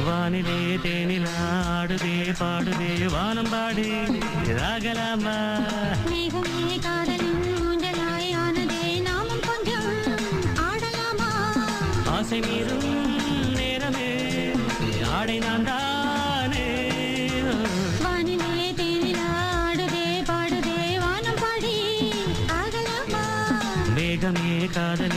வானிலே தேனிலாடுதே பாடுதே வானம் பாடு ராகலாமா மேகமே காதலின் ஊஞ்சலாய் ஆனதே நாமும் கொஞ்சம் ஆடலாமா ஆசை மீறும் நேரமே ஆடை நான் தானே வானிலே தேனிலாடுதே பாடுதே வானம் பாடி ஆகலாமா மேகமே காதல்